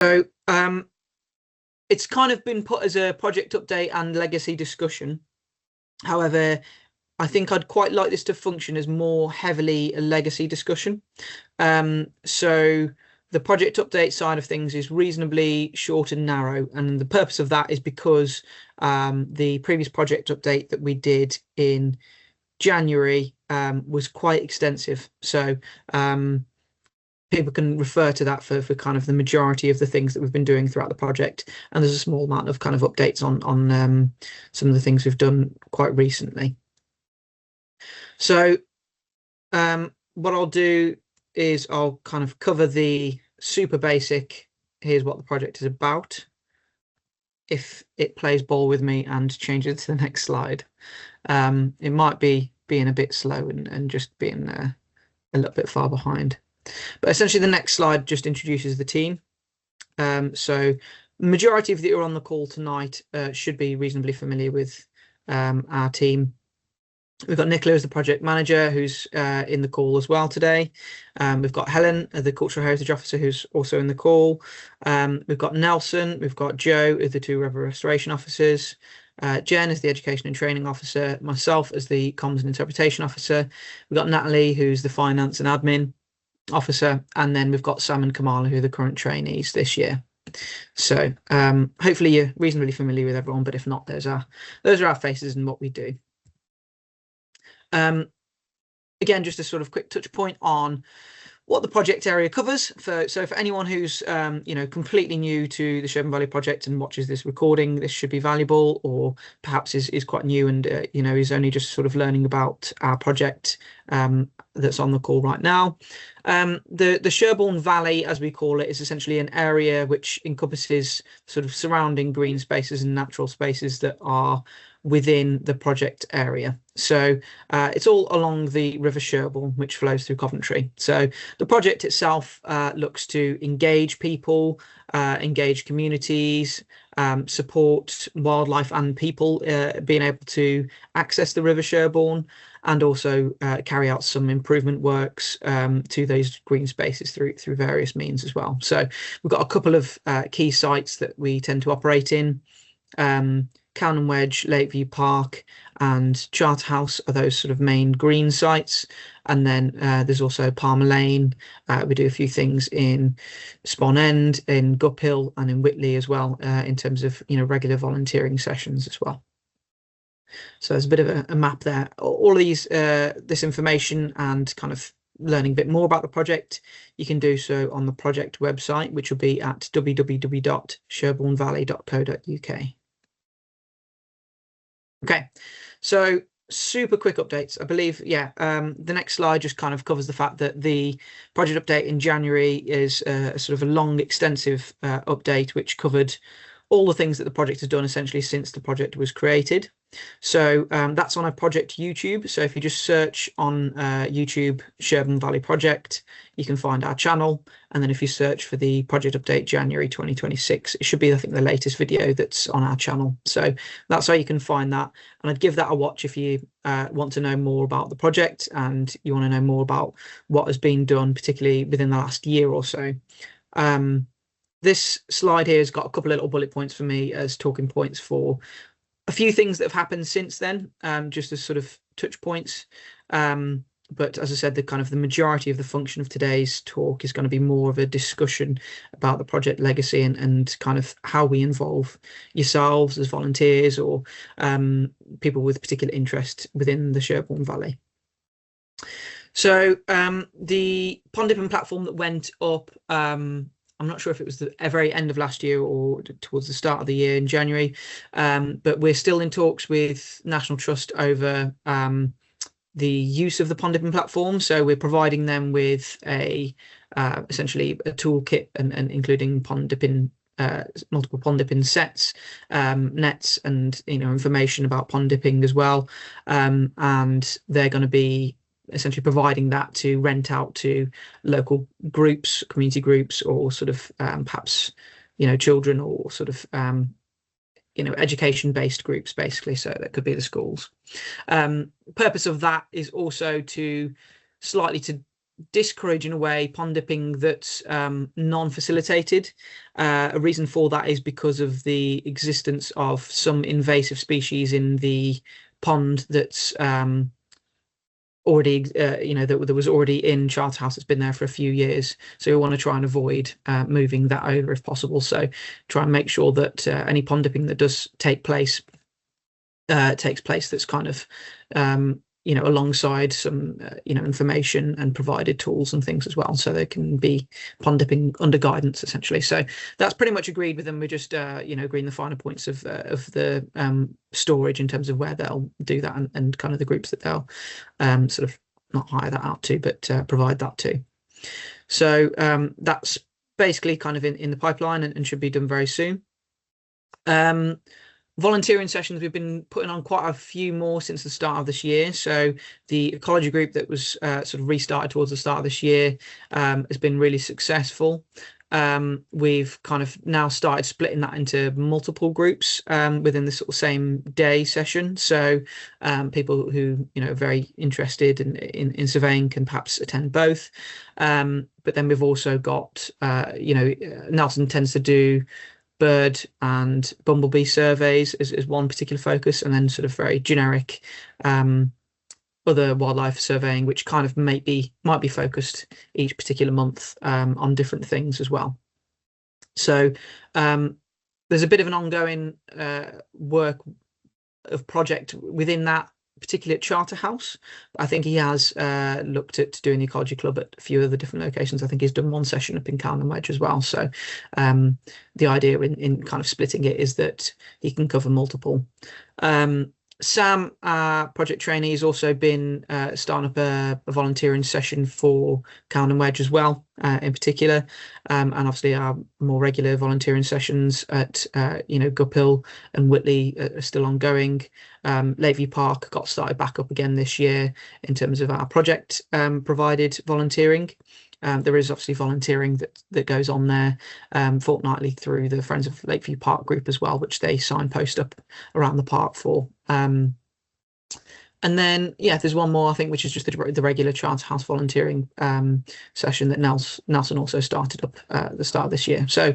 So it's kind of been put as a project update and legacy discussion. However, I think I'd quite like this to function as more heavily a legacy discussion. So the project update side of things is reasonably short and narrow, and the purpose of that is because the previous project update that we did in January was quite extensive. So people can refer to that for kind of the majority of the things that we've been doing throughout the project. And there's a small amount of kind of updates on some of the things we've done quite recently. So what I'll do is I'll kind of cover the super basic, here's what the project is about, if it plays ball with me and changes to the next slide. It might be being a bit slow and just being a little bit far behind. But essentially the next slide just introduces the team. So majority of you who are on the call tonight should be reasonably familiar with our team. We've got Nicola as the project manager, who's in the call as well today. We've got Helen, the cultural heritage officer, who's also in the call. We've got Nelson, we've got Joe as the two river restoration officers. Jen as the education and training officer, myself as the comms and interpretation officer. We've got Natalie, who's the finance and admin officer, and then we've got Sam and Kamala, who are the current trainees this year. So hopefully you're reasonably familiar with everyone, but if not, those are our faces and what we do. Again, just a sort of quick touch point on what the project area covers. So for anyone who's completely new to the Sherbourne Valley project and watches this recording, this should be valuable, or perhaps is quite new and is only just sort of learning about our project that's on the call right now. The Sherbourne Valley, as we call it, is essentially an area which encompasses sort of surrounding green spaces and natural spaces that are within the project area. So it's all along the River Sherbourne, which flows through Coventry. So the project itself looks to engage people, engage communities, support wildlife and people being able to access the River Sherbourne, and also carry out some improvement works to those green spaces through various means as well. So we've got a couple of key sites that we tend to operate in. Cowan Wedge, Lakeview Park and Charterhouse are those sort of main green sites. And then there's also Palmer Lane. We do a few things in Spon End, in Guphill and in Whitley as well, in terms of regular volunteering sessions as well. So there's a bit of a map there. All of these, this information and kind of learning a bit more about the project, you can do so on the project website, which will be at www.sherbournevalley.co.uk. Okay, so super quick updates. I believe, the next slide just kind of covers the fact that the project update in January is a sort of a long, extensive update, which covered all the things that the project has done essentially since the project was created. So that's on our project YouTube. So if you just search on YouTube Sherbourne Valley Project, you can find our channel. And then if you search for the project update January 2026, it should be, I think, the latest video that's on our channel. So that's how you can find that. And I'd give that a watch if you want to know more about the project and you want to know more about what has been done, particularly within the last year or so. This slide here has got a couple of little bullet points for me as talking points for a few things that have happened since then, just as sort of touch points. But as I said, the majority of the function of today's talk is going to be more of a discussion about the project legacy and kind of how we involve yourselves as volunteers or people with particular interest within the Sherbourne Valley. So the pond dipping platform that went up, I'm not sure if it was the very end of last year or towards the start of the year in January, but we're still in talks with National Trust over the use of the pond dipping platform. So we're providing them with essentially a toolkit and including pond dipping, multiple pond dipping sets, nets, and information about pond dipping as well. And they're going to be essentially providing that to rent out to local groups, community groups, or sort of perhaps children or sort of education-based groups, basically. So that could be the schools. Purpose of that is also to slightly to discourage in a way pond dipping that's non-facilitated. A reason for that is because of the existence of some invasive species in the pond that's already, that was already in Charterhouse. It's been there for a few years, so we want to try and avoid moving that over if possible. So try and make sure that any pond dipping that does take place takes place that's kind of alongside some information and provided tools and things as well, so they can be pond dipping under guidance essentially. So that's pretty much agreed with them. We're just agreeing the finer points of the storage in terms of where they'll do that, and kind of the groups that they'll sort of not hire that out to, but provide that to. So that's basically kind of in the pipeline and should be done very soon. Volunteering sessions, we've been putting on quite a few more since the start of this year. So the ecology group that was sort of restarted towards the start of this year has been really successful. We've kind of now started splitting that into multiple groups within the sort of same day session. So people who are very interested in surveying can perhaps attend both. But then we've also got Nelson tends to do bird and bumblebee surveys is one particular focus, and then sort of very generic other wildlife surveying, which kind of might be focused each particular month on different things as well. So there's a bit of an ongoing work of project within that, particularly at Charterhouse. I think he has looked at doing the ecology club at a few other different locations. I think he's done one session up in Calne and Wedge as well. So the idea in kind of splitting it is that he can cover multiple. Sam, our project trainee, has also been starting up a volunteering session for Calne and Wedge as well, in particular, and obviously our more regular volunteering sessions at Guphill and Whitley are still ongoing. Lakeview Park got started back up again this year in terms of our project provided volunteering. There is obviously volunteering that goes on there fortnightly through the Friends of Lakeview Park group as well, which they signpost up around the park for. And then, there's one more, I think, which is just the regular Charterhouse volunteering session that Nelson also started up at the start of this year. So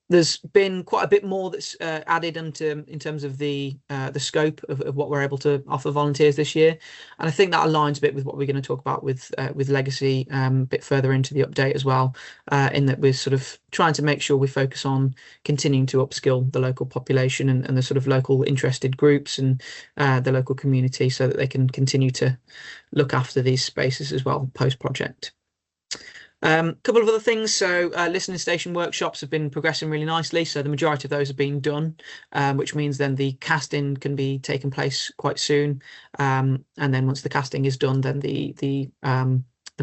there's been quite a bit more that's added in terms of the scope of what we're able to offer volunteers this year, and I think that aligns a bit with what we're going to talk about with Legacy a bit further into the update as well, in that we're sort of trying to make sure we focus on continuing to upskill the local population and the sort of local interested groups and the local community, so that they can continue to look after these spaces as well post-project. Couple of other things. So listening station workshops have been progressing really nicely. So the majority of those have been done, which means then the casting can be taking place quite soon. And then once the casting is done, then the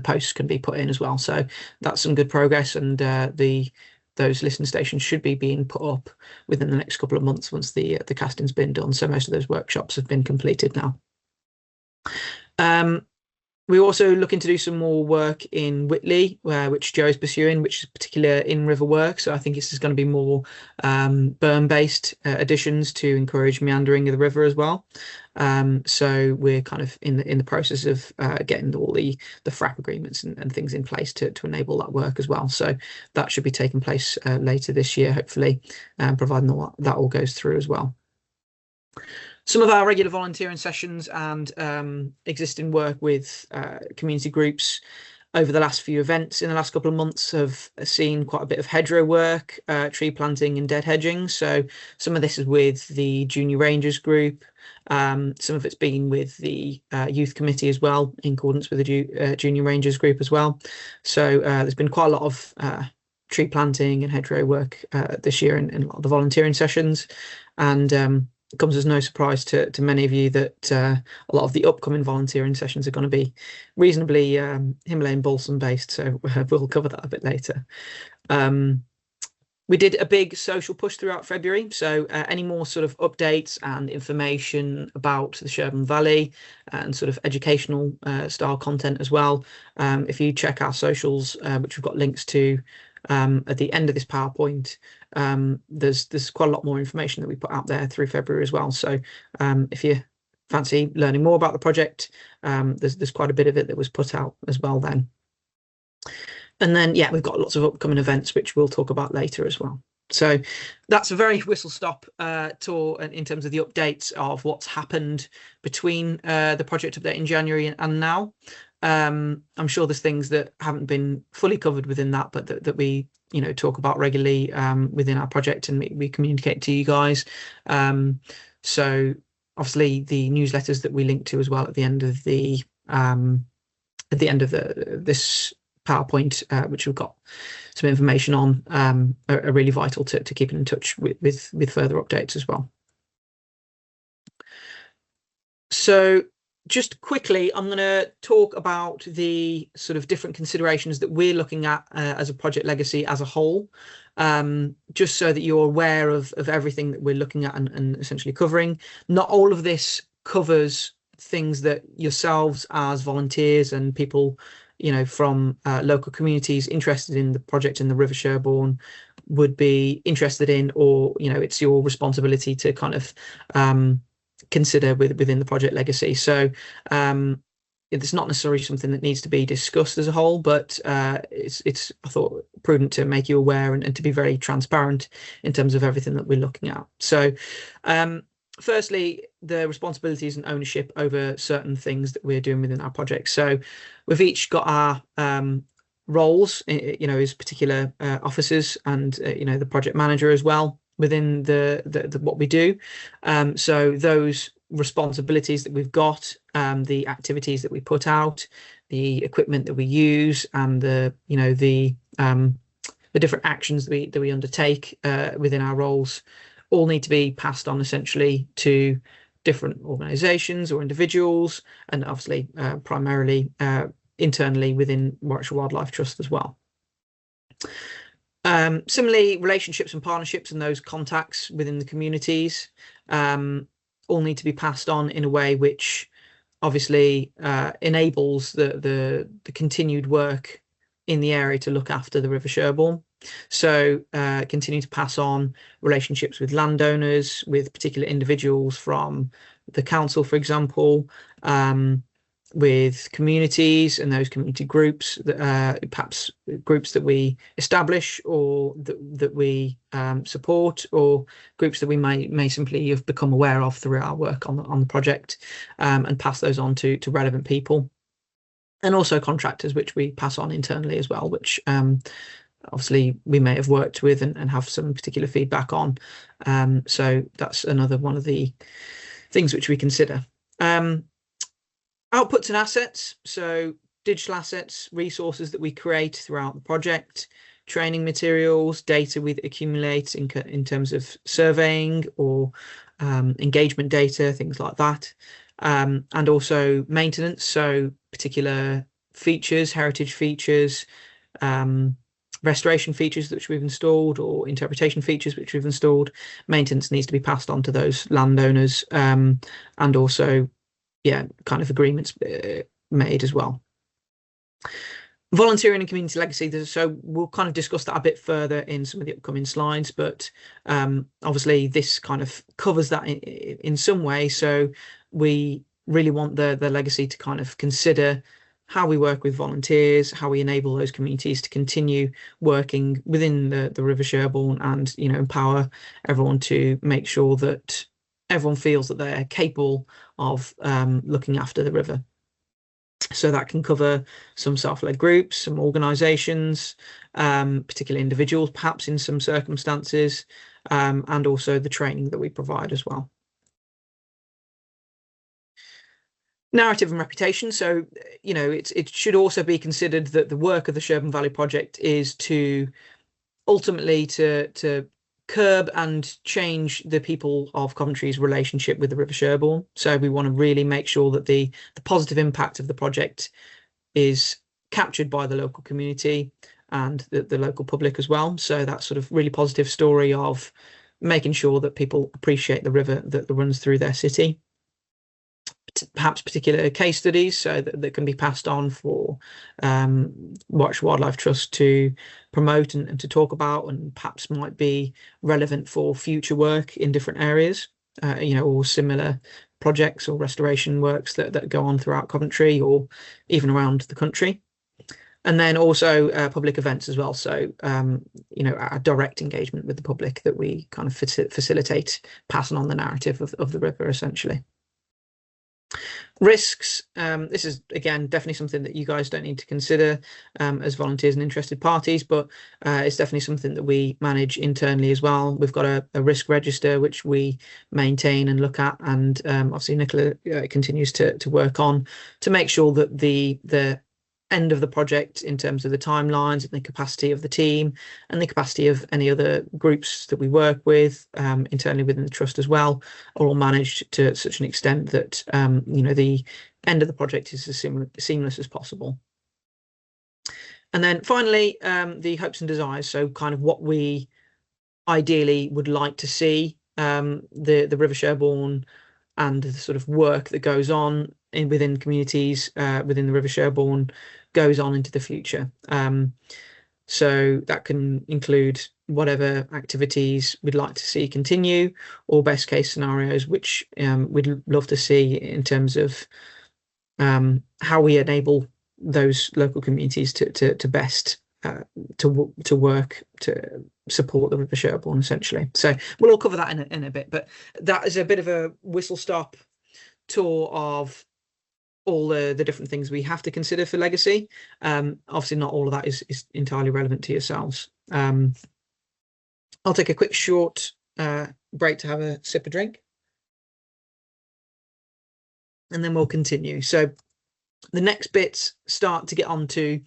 posts can be put in as well. So that's some good progress, and those listening stations should be being put up within the next couple of months once the casting's been done. So most of those workshops have been completed now. We're also looking to do some more work in Whitley, which Joe is pursuing, which is particular in-river work. So I think this is going to be more berm-based additions to encourage meandering of the river as well. So we're kind of in the process of getting all the FRAP agreements and things in place to enable that work as well. So that should be taking place later this year, hopefully, providing that all goes through as well. Some of our regular volunteering sessions and existing work with community groups over the last few events in the last couple of months have seen quite a bit of hedgerow work, tree planting and dead hedging. So some of this is with the Junior Rangers group. Some of it's been with the youth committee as well, in accordance with the Junior Rangers group as well. So there's been quite a lot of tree planting and hedgerow work this year in a lot of the volunteering sessions. And it comes as no surprise to many of you that a lot of the upcoming volunteering sessions are going to be reasonably Himalayan balsam based, so we'll cover that a bit later. We did a big social push throughout February, so any more sort of updates and information about the Sherbourne Valley and sort of educational style content as well, if you check our socials, which we've got links to at the end of this PowerPoint, there's quite a lot more information that we put out there through February as well. So if you fancy learning more about the project, there's quite a bit of it that was put out as well then. And then, yeah, we've got lots of upcoming events, which we'll talk about later as well. So that's a very whistle-stop tour in terms of the updates of what's happened between the project update in January and now. I'm sure there's things that haven't been fully covered within that, but that we talk about regularly within our project, and we communicate to you guys. So obviously the newsletters that we link to as well at the end of this PowerPoint, which we've got some information on, are really vital to keeping in touch with further updates as well. So just quickly, I'm going to talk about the sort of different considerations that we're looking at as a project legacy as a whole, just so that you're aware of everything that we're looking at and essentially covering. Not all of this covers things that yourselves as volunteers and people from local communities interested in the project in the River Sherbourne would be interested in, or it's your responsibility to kind of consider within the project legacy. So it's not necessarily something that needs to be discussed as a whole, but it's I thought prudent to make you aware and to be very transparent in terms of everything that we're looking at. So firstly, the responsibilities and ownership over certain things that we're doing within our project. So we've each got our roles, as particular officers, and the project manager as well within the what we do. So those responsibilities that we've got, the activities that we put out, the equipment that we use, and the different actions that we undertake within our roles all need to be passed on essentially to different organizations or individuals, and obviously primarily internally within Warwickshire Wildlife Trust as well. Similarly, relationships and partnerships and those contacts within the communities all need to be passed on in a way which obviously enables the continued work in the area to look after the River Sherbourne. So continue to pass on relationships with landowners, with particular individuals from the council, for example, with communities and those community groups, perhaps groups that we establish or that we support, or groups that we may simply have become aware of through our work on the project, and pass those on to relevant people. And also contractors, which we pass on internally as well, which obviously we may have worked with and have some particular feedback on. So that's another one of the things which we consider. Outputs and assets, so digital assets, resources that we create throughout the project, training materials, data we accumulate in terms of surveying or engagement data, things like that, and also maintenance, so particular features, heritage features, restoration features which we've installed, or interpretation features which we've installed. Maintenance needs to be passed on to those landowners, and also kind of agreements made as well. Volunteering and community legacy, so we'll kind of discuss that a bit further in some of the upcoming slides, but obviously this kind of covers that in some way. So we really want the legacy to kind of consider how we work with volunteers, how we enable those communities to continue working within the River Sherbourne, and empower everyone to make sure that everyone feels that they're capable of looking after the river. So that can cover some self-led groups, some organisations, particular individuals, perhaps in some circumstances, and also the training that we provide as well. Narrative and reputation. So, it should also be considered that the work of the Sherbourne Valley Project is to ultimately to curb and change the people of Coventry's relationship with the River Sherbourne. So we want to really make sure that the positive impact of the project is captured by the local community and the local public as well. So that sort of really positive story of making sure that people appreciate the river that runs through their city. Perhaps particular case studies so that can be passed on for Warwickshire Wildlife Trust to promote and to talk about, and perhaps might be relevant for future work in different areas, or similar projects or restoration works that go on throughout Coventry or even around the country. And then also public events as well. So, our direct engagement with the public, that we kind of facilitate passing on the narrative of the river, essentially. Risks. This is, again, definitely something that you guys don't need to consider as volunteers and interested parties, but it's definitely something that we manage internally as well. We've got a risk register which we maintain and look at, and obviously Nicola continues to work on to make sure that the end of the project, in terms of the timelines and the capacity of the team and the capacity of any other groups that we work with internally within the trust as well, are all managed to such an extent that the end of the project is as seamless as possible. And then finally, the hopes and desires. So kind of what we ideally would like to see the River Sherbourne and the sort of work that goes on within communities within the River Sherbourne goes on into the future. So that can include whatever activities we'd like to see continue, or best case scenarios which we'd love to see in terms of how we enable those local communities to best to work to support the River Sherbourne, essentially. So we'll all cover that in a bit, but that is a bit of a whistle-stop tour of all the different things we have to consider for legacy. Obviously not all of that is entirely relevant to yourselves. I'll take a quick short break to have a sip of drink, and then we'll continue. So the next bits start to get on to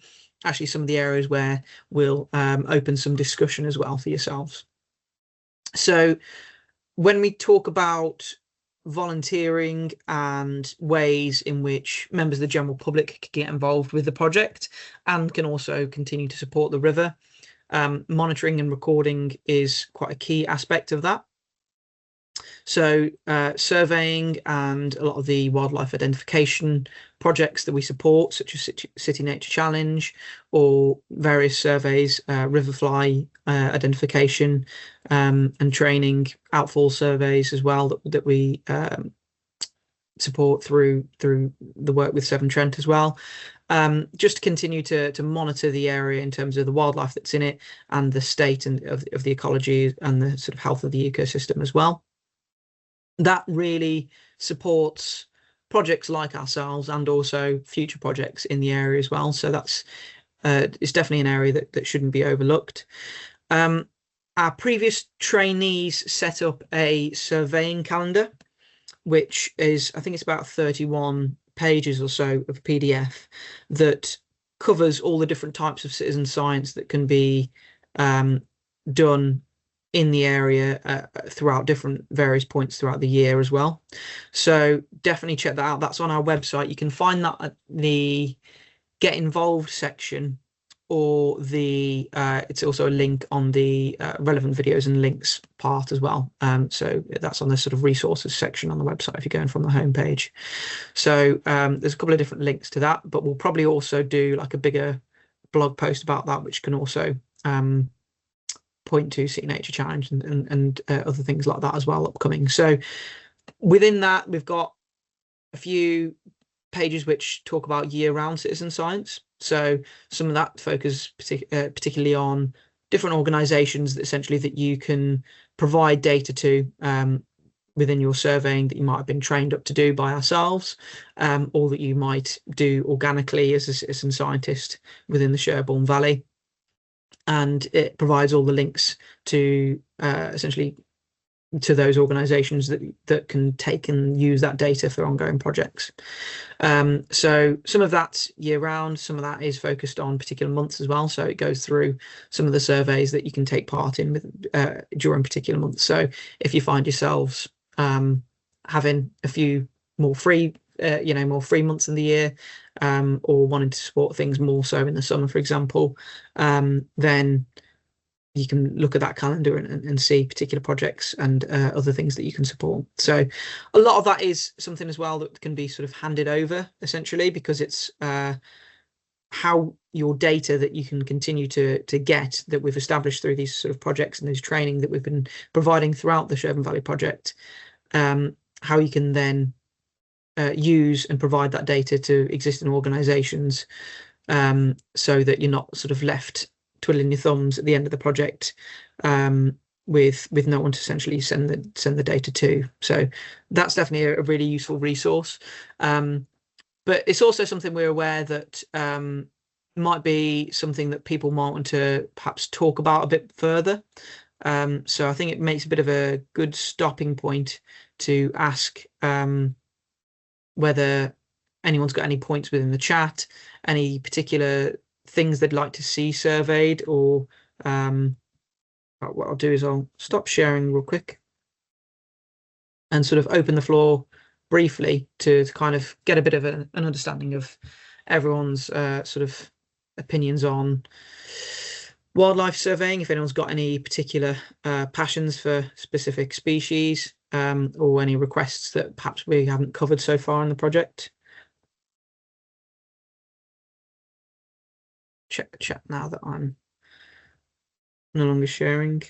actually some of the areas where we'll open some discussion as well for yourselves. So when we talk about volunteering and ways in which members of the general public can get involved with the project and can also continue to support the river, monitoring and recording is quite a key aspect of that. So surveying and a lot of the wildlife identification projects that we support, such as City Nature Challenge or various surveys, riverfly identification and training, outfall surveys as well, that we support through the work with Severn Trent as well. Just to continue to monitor the area in terms of the wildlife that's in it and the state and of the ecology and the sort of health of the ecosystem as well. That really supports projects like ourselves and also future projects in the area as well. So that's it's definitely an area that shouldn't be overlooked. Our previous trainees set up a surveying calendar, which is, I think it's about 31 pages or so of PDF that covers all the different types of citizen science that can be done in the area throughout different various points throughout the year as well. So definitely check that out. That's on our website. You can find that at the Get Involved section, or the it's also a link on the relevant videos and links part as well. So that's on the sort of resources section on the website if you're going from the homepage. So there's a couple of different links to that, but we'll probably also do like a bigger blog post about that, which can also point to City Nature Challenge and other things like that as well upcoming. So within that, we've got a few pages which talk about year-round citizen science. So some of that focus particularly on different organisations that essentially that you can provide data to within your surveying that you might have been trained up to do by ourselves, or that you might do organically as a citizen scientist within the Sherbourne Valley. And it provides all the links to essentially to those organisations that can take and use that data for ongoing projects. So some of that's year round, some of that is focused on particular months as well. So it goes through some of the surveys that you can take part in with during particular months. So if you find yourselves having a few more free more free months in the year, or wanting to support things more so in the summer, for example, then you can look at that calendar and see particular projects and other things that you can support. So a lot of that is something as well that can be sort of handed over, essentially, because it's how your data that you can continue to get, that we've established through these sort of projects and this training that we've been providing throughout the Sherbourne Valley project, how you can then use and provide that data to existing organisations so that you're not sort of left twiddling your thumbs at the end of the project, with no one to essentially send the data to. So that's definitely a really useful resource. But it's also something we're aware that might be something that people might want to perhaps talk about a bit further. So I think it makes a bit of a good stopping point to ask whether anyone's got any points within the chat, any particular things they'd like to see surveyed, or what I'll do is I'll stop sharing real quick and sort of open the floor briefly to kind of get a bit of an understanding of everyone's sort of opinions on wildlife surveying, if anyone's got any particular passions for specific species, or any requests that perhaps we haven't covered so far in the project. Check the chat now that I'm no longer sharing.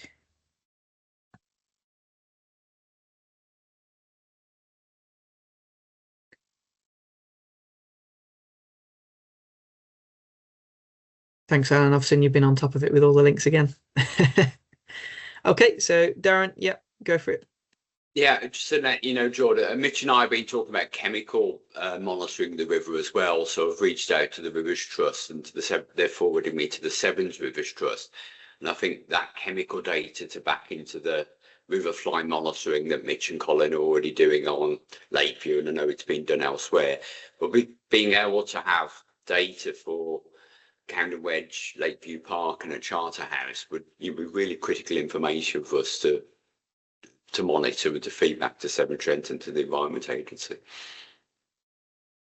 Thanks, Alan. I've seen you've been on top of it with all the links again. Okay, so Darren, yeah, go for it. Yeah, just to let you know, Jordan, Mitch and I have been talking about chemical monitoring the river as well. So I've reached out to the Rivers Trust and they're forwarding me to the Sevens Rivers Trust. And I think that chemical data to back into the river fly monitoring that Mitch and Colin are already doing on Lakeview, and I know it's been done elsewhere, but being able to have data for Counter Wedge, Lakeview Park and a Charterhouse would be really critical information for us to monitor and to feedback to Severn Trent and to the Environment Agency.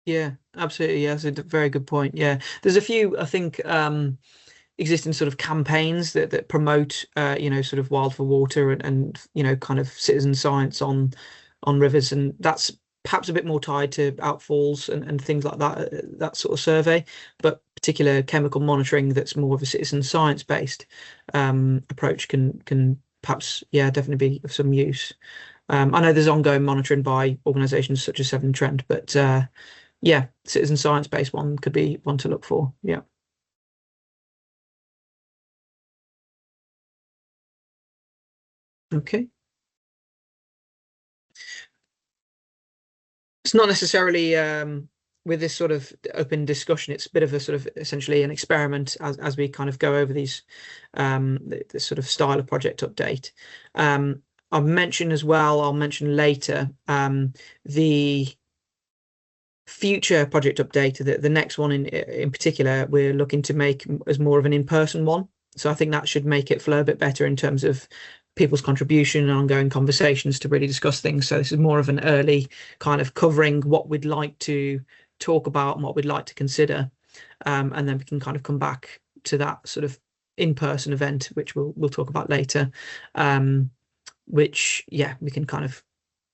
Yeah, absolutely. Yeah, that's a very good point. Yeah, there's a few, I think, existing sort of campaigns that promote, sort of Wild for Water and kind of citizen science on rivers, and that's perhaps a bit more tied to outfalls and things like that sort of survey, but particular chemical monitoring that's more of a citizen science based approach can perhaps, yeah, definitely be of some use. I know there's ongoing monitoring by organisations such as Severn Trent, but yeah, citizen science based one could be one to look for. Yeah. Okay. It's not necessarily with this sort of open discussion. It's a bit of a sort of essentially an experiment as we kind of go over these the sort of style of project update. I'll mention as well, I'll mention later, the future project update, the next one in particular, we're looking to make as more of an in-person one. So I think that should make it flow a bit better in terms of people's contribution and ongoing conversations to really discuss things. So this is more of an early kind of covering what we'd like to talk about and what we'd like to consider. And then we can kind of come back to that sort of in-person event, which we'll talk about later. Which, yeah, we can kind of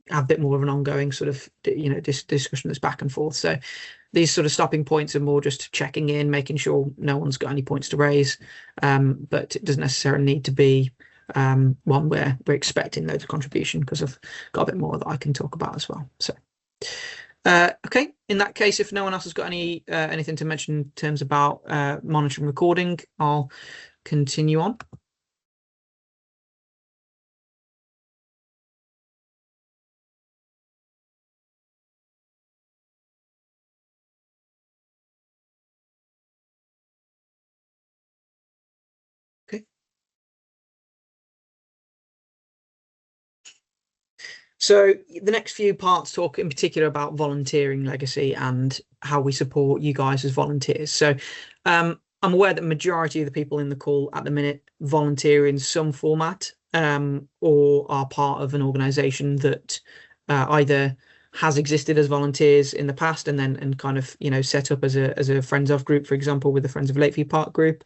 have a bit more of an ongoing sort of, discussion that's back and forth. So these sort of stopping points are more just checking in, making sure no one's got any points to raise. But it doesn't necessarily need to be one where we're expecting loads of contribution, because I've got a bit more that I can talk about as well. So, okay, in that case, if no one else has got anything to mention in terms about monitoring recording, I'll continue on. So the next few parts talk in particular about volunteering legacy and how we support you guys as volunteers. So I'm aware that the majority of the people in the call at the minute volunteer in some format, or are part of an organisation that either has existed as volunteers in the past and kind of set up as a Friends of group, for example, with the Friends of Lakeview Park group,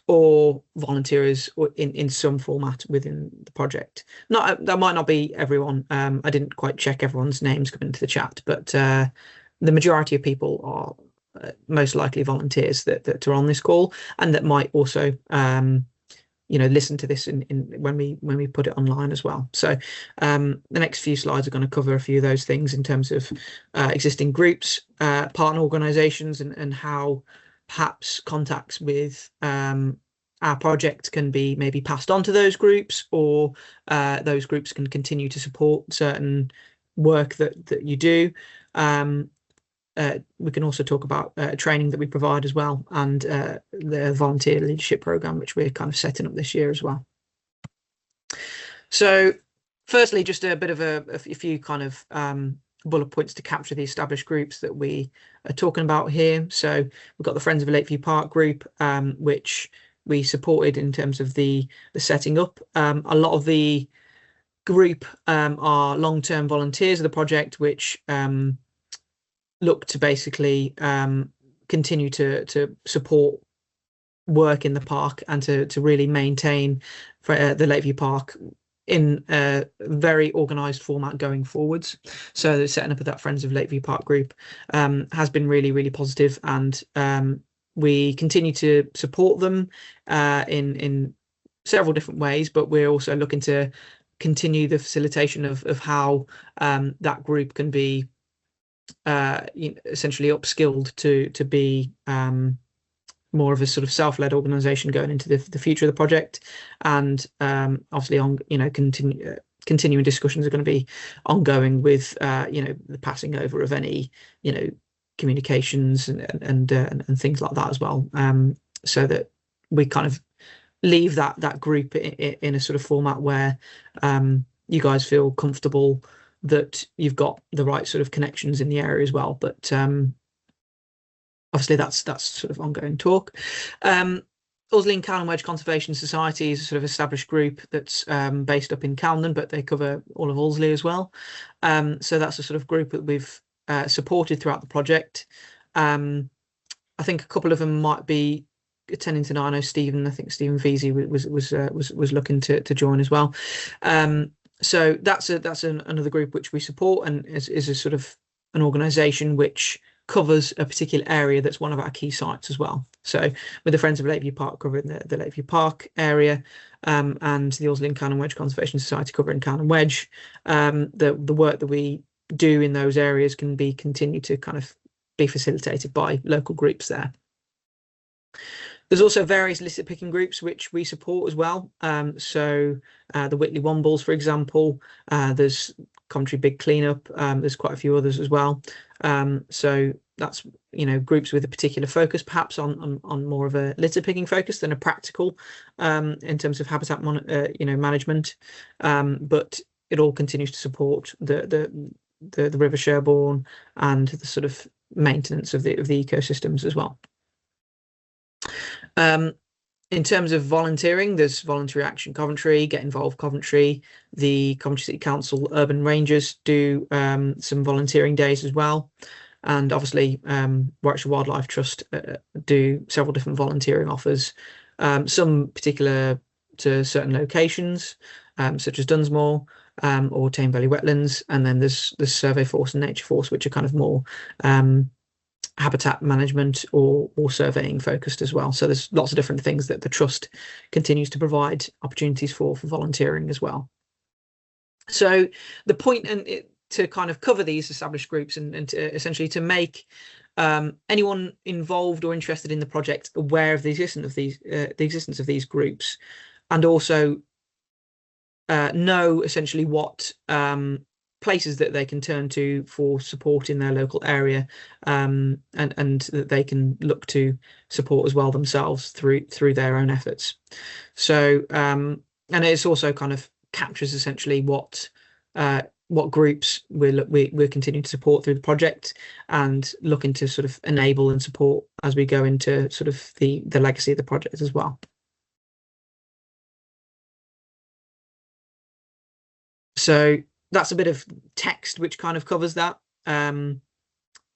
or volunteers in some format within the project. That might not be everyone. I didn't quite check everyone's names coming into the chat, but the majority of people are most likely volunteers that are on this call, and that might also listen to this in when we put it online as well. So the next few slides are going to cover a few of those things in terms of existing groups, partner organizations, and how perhaps contacts with our project can be maybe passed on to those groups, or those groups can continue to support certain work that you do. We can also talk about training that we provide as well, and the volunteer leadership program, which we're kind of setting up this year as well. So firstly, just a bit of a few kind of bullet points to capture the established groups that we are talking about here. So we've got the Friends of Lakeview Park group, which we supported in terms of the setting up. A lot of the group are long-term volunteers of the project, which look to basically continue to support work in the park and to really maintain the Lakeview Park in a very organised format going forwards. So the setting up of that Friends of Lakeview Park group has been really, really positive, and we continue to support them in several different ways, but we're also looking to continue the facilitation of how that group can be essentially upskilled to be more of a sort of self-led organization going into the future of the project. And obviously on continuing discussions are going to be ongoing with the passing over of any communications and things like that as well, so that we kind of leave that group in a sort of format where you guys feel comfortable that you've got the right sort of connections in the area as well. But obviously that's sort of ongoing talk. Ulsley and Calne Wedge Conservation Society is a sort of established group that's based up in Calne, but they cover all of Ulsley as well. So that's a sort of group that we've supported throughout the project. I think a couple of them might be attending tonight. I know Stephen Veazey was looking to join as well. So that's another group which we support, and is a sort of an organisation which covers a particular area that's one of our key sites as well. So with the Friends of Lakeview Park covering the Lakeview Park area, and the Ulsley and Calne Wedge Conservation Society covering Calne Wedge, the work that we do in those areas can be continued to kind of be facilitated by local groups there. There's also various illicit picking groups which we support as well. So the Whitley Wombles, for example, there's Coventry Big Cleanup, there's quite a few others as well. So that's groups with a particular focus, perhaps on more of a litter picking focus than a practical in terms of habitat management. But it all continues to support the River Sherbourne and the sort of maintenance of the ecosystems as well. In terms of volunteering, there's Voluntary Action Coventry, Get Involved Coventry, the Coventry City Council Urban Rangers do some volunteering days as well, and obviously Warwickshire Wildlife Trust do several different volunteering offers, some particular to certain locations, such as Dunsmore or Tame Valley Wetlands, and then there's Survey Force and Nature Force, which are kind of more habitat management or surveying focused as well. So there's lots of different things that the trust continues to provide opportunities for volunteering as well. So the point to kind of cover these established groups and to essentially to make anyone involved or interested in the project aware of the existence of these groups, and also know essentially what places that they can turn to for support in their local area, and that they can look to support as well themselves through their own efforts. So and it's also kind of captures essentially what groups we're continuing to support through the project, and looking to sort of enable and support as we go into sort of the legacy of the project as well. So that's a bit of text which kind of covers that,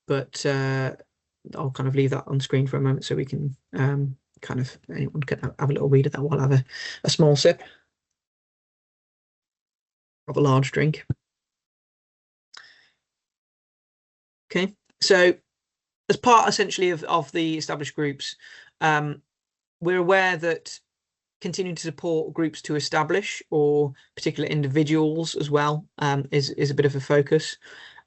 but I'll kind of leave that on screen for a moment so we can kind of anyone can have a little read of that while I have a small sip of a large drink. Okay, so as part essentially of the established groups, we're aware that continuing to support groups to establish, or particular individuals as well, is a bit of a focus.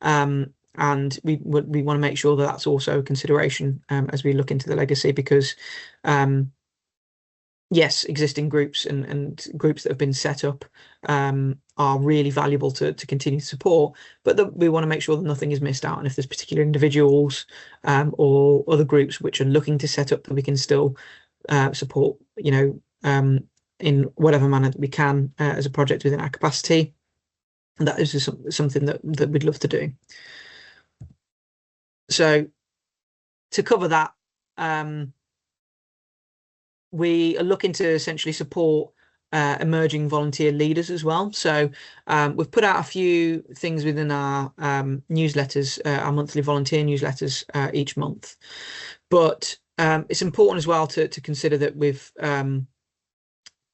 And we want to make sure that that's also a consideration as we look into the legacy, because yes, existing groups and groups that have been set up are really valuable to continue to support, but we want to make sure that nothing is missed out. And if there's particular individuals or other groups which are looking to set up, that we can still support, in whatever manner that we can as a project within our capacity. And that is something that we'd love to do. So to cover that, we are looking to essentially support emerging volunteer leaders as well. So we've put out a few things within our newsletters, our monthly volunteer newsletters each month. But it's important as well to consider that we've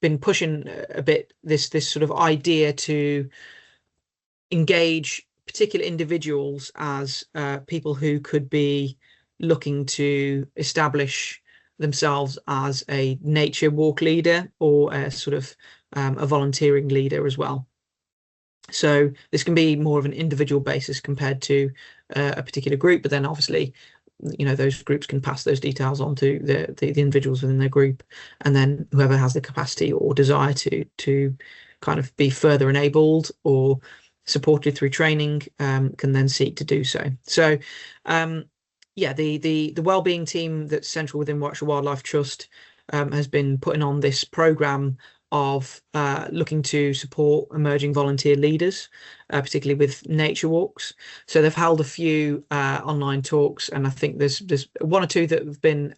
been pushing a bit this sort of idea to engage particular individuals as people who could be looking to establish themselves as a nature walk leader, or a sort of a volunteering leader as well. So this can be more of an individual basis compared to a particular group, but then obviously, those groups can pass those details on to the individuals within their group, and then whoever has the capacity or desire to kind of be further enabled or supported through training can then seek to do so. So the wellbeing team that's central within Warwickshire Wildlife Trust has been putting on this programme of looking to support emerging volunteer leaders, particularly with nature walks. So they've held a few online talks, and I think there's one or two that have been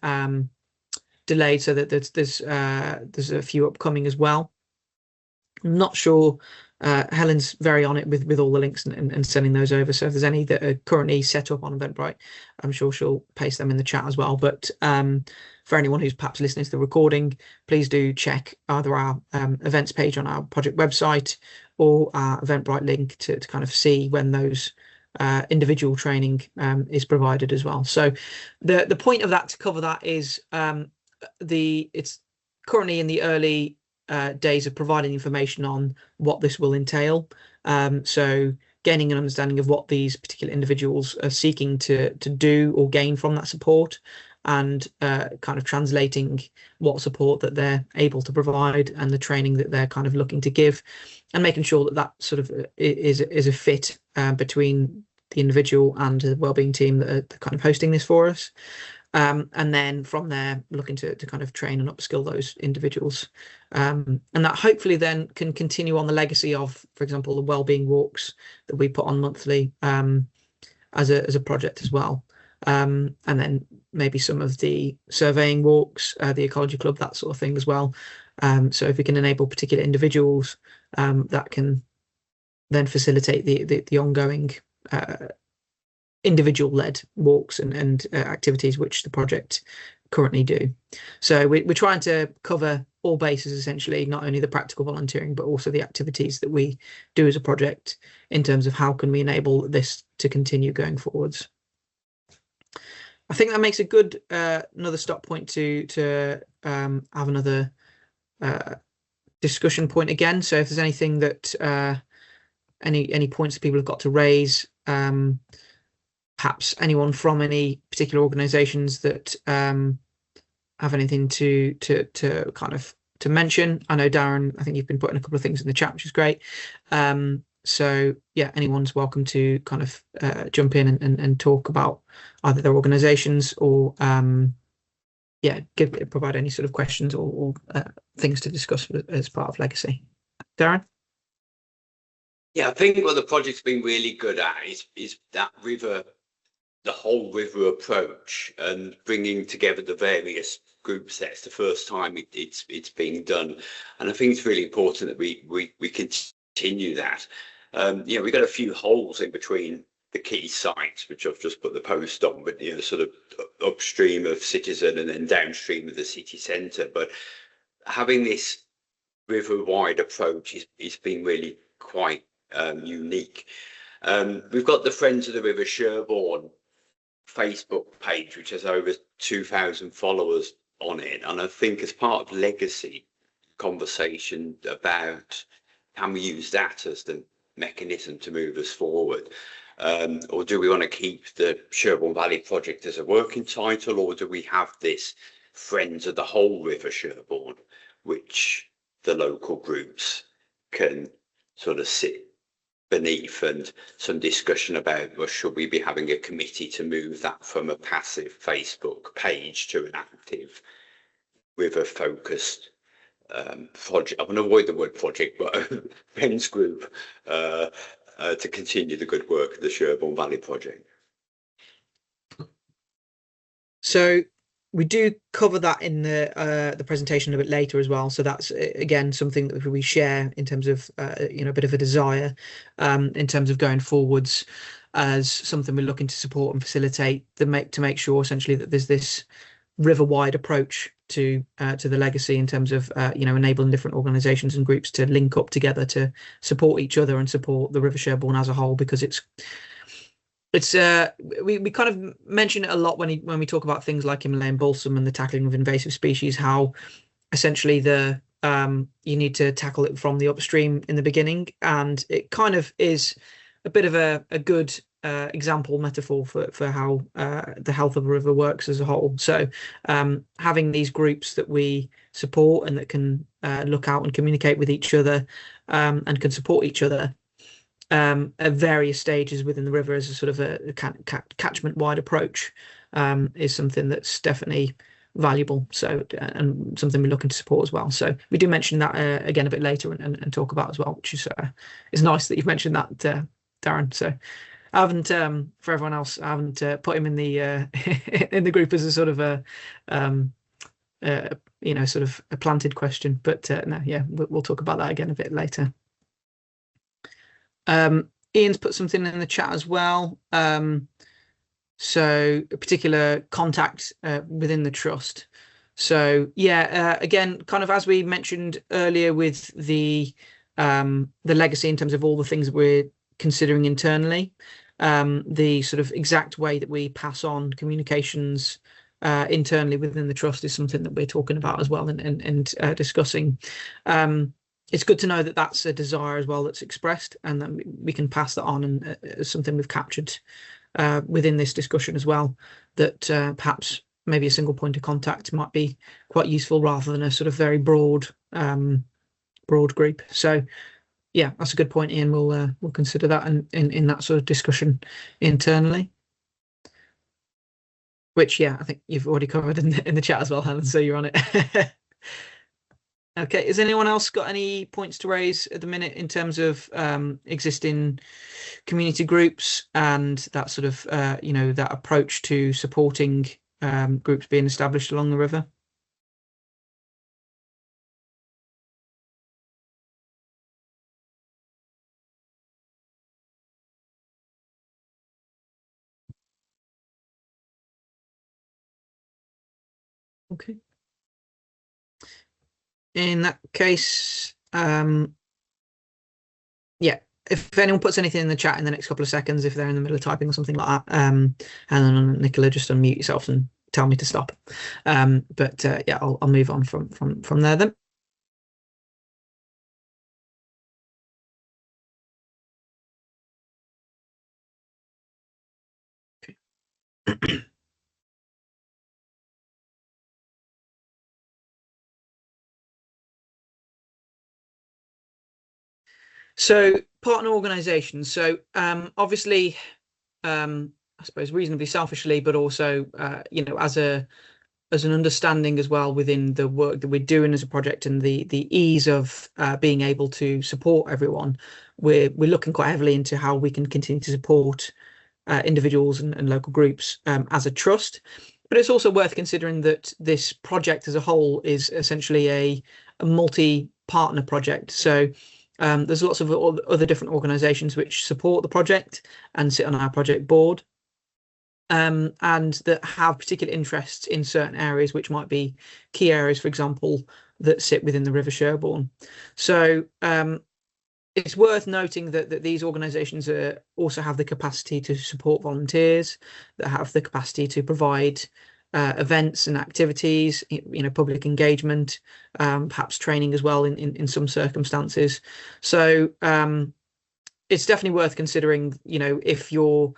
delayed, so that there's a few upcoming as well. I'm not sure. Helen's very on it with all the links and sending those over. So if there's any that are currently set up on Eventbrite, I'm sure she'll paste them in the chat as well. But for anyone who's perhaps listening to the recording, please do check either our events page on our project website or our Eventbrite link to kind of see when those individual training is provided as well. So the point of that, to cover that, is it's currently in the early days of providing information on what this will entail. So gaining an understanding of what these particular individuals are seeking to do or gain from that support, and kind of translating what support that they're able to provide and the training that they're kind of looking to give, and making sure that sort of is a fit between the individual and the wellbeing team that are kind of hosting this for us. And then from there, looking to kind of train and upskill those individuals. And that hopefully then can continue on the legacy of, for example, the wellbeing walks that we put on monthly as a project as well. And then maybe some of the surveying walks, the ecology club, that sort of thing as well. So if we can enable particular individuals, that can then facilitate the ongoing individual-led walks and activities which the project currently do. So we're trying to cover all bases, essentially, not only the practical volunteering, but also the activities that we do as a project, in terms of how can we enable this to continue going forwards. I think that makes a good another stop point to have another discussion point again. So if there's anything that any points that people have got to raise, perhaps anyone from any particular organisations that have anything to kind of to mention. I know, Darren, I think you've been putting a couple of things in the chat, which is great. So yeah, anyone's welcome to kind of jump in and talk about either their organisations or provide any sort of questions or things to discuss as part of Legacy. Darren? Yeah, I think what the project's been really good at is that the whole river approach, and bringing together the various group sets. The first time it's being done, and I think it's really important that we continue that. We've got a few holes in between the key sites, which I've just put the post on, but sort of upstream of Citizen and then downstream of the city centre. But having this river-wide approach is been really quite unique. We've got the Friends of the River Sherbourne Facebook page, which has over 2,000 followers on it, and I think as part of Legacy, conversation about, can we use that as the mechanism to move us forward? Or do we want to keep the Sherbourne Valley project as a working title, or do we have this Friends of the Whole River Sherbourne, which the local groups can sort of sit beneath, and some discussion about, well, should we be having a committee to move that from a passive Facebook page to an active river focused project? I'm going to avoid the word project, but friends group to continue the good work of the Sherbourne Valley project. So we do cover that in the presentation a bit later as well. So that's again something that we share in terms of a bit of a desire in terms of going forwards as something we're looking to support and facilitate to make sure essentially that there's this river-wide approach to the legacy in terms of enabling different organisations and groups to link up together to support each other and support the River Sherbourne as a whole, because we kind of mention it a lot when we talk about things like Himalayan balsam and the tackling of invasive species, how essentially you need to tackle it from the upstream in the beginning, and it kind of is a bit of a good example metaphor for how the health of a river works as a whole. So having these groups that we support and that can look out and communicate with each other and can support each other at various stages within the river as a sort of a catchment wide approach is something that's definitely valuable, so and something we're looking to support as well. So we do mention that again a bit later and talk about as well, which is nice that you've mentioned that, Darren. So I haven't for everyone else, I haven't put him in the in the group as a sort of a sort of a planted question, but no, yeah, we'll talk about that again a bit later. Ian's put something in the chat as well. So a particular contact within the trust. So yeah, again, kind of as we mentioned earlier with the legacy in terms of all the things that we're considering internally, the sort of exact way that we pass on communications internally within the trust is something that we're talking about as well and discussing. It's good to know that that's a desire as well that's expressed, and that we can pass that on, and as something we've captured within this discussion as well, that perhaps maybe a single point of contact might be quite useful rather than a sort of very broad group. So yeah, that's a good point, Ian. We'll consider that in that sort of discussion internally, which yeah, I think you've already covered in the chat as well, Helen, so you're on it. Okay, has anyone else got any points to raise at the minute in terms of existing community groups and that sort of that approach to supporting groups being established along the river? Okay. In that case, yeah, if anyone puts anything in the chat in the next couple of seconds, if they're in the middle of typing or something like that, Helen and Nicola, just unmute yourself and tell me to stop. But yeah, I'll move on from there then. Okay. So partner organizations. So obviously, I suppose reasonably selfishly, but also as an understanding as well within the work that we're doing as a project and the ease of being able to support everyone, we're looking quite heavily into how we can continue to support individuals and local groups as a trust. But it's also worth considering that this project as a whole is essentially a multi-partner project. So there's lots of other different organisations which support the project and sit on our project board, and that have particular interests in certain areas, which might be key areas, for example, that sit within the River Sherbourne. So it's worth noting that these organisations also have the capacity to support volunteers, that have the capacity to provide events and activities, public engagement, perhaps training as well in some circumstances. So it's definitely worth considering, if you're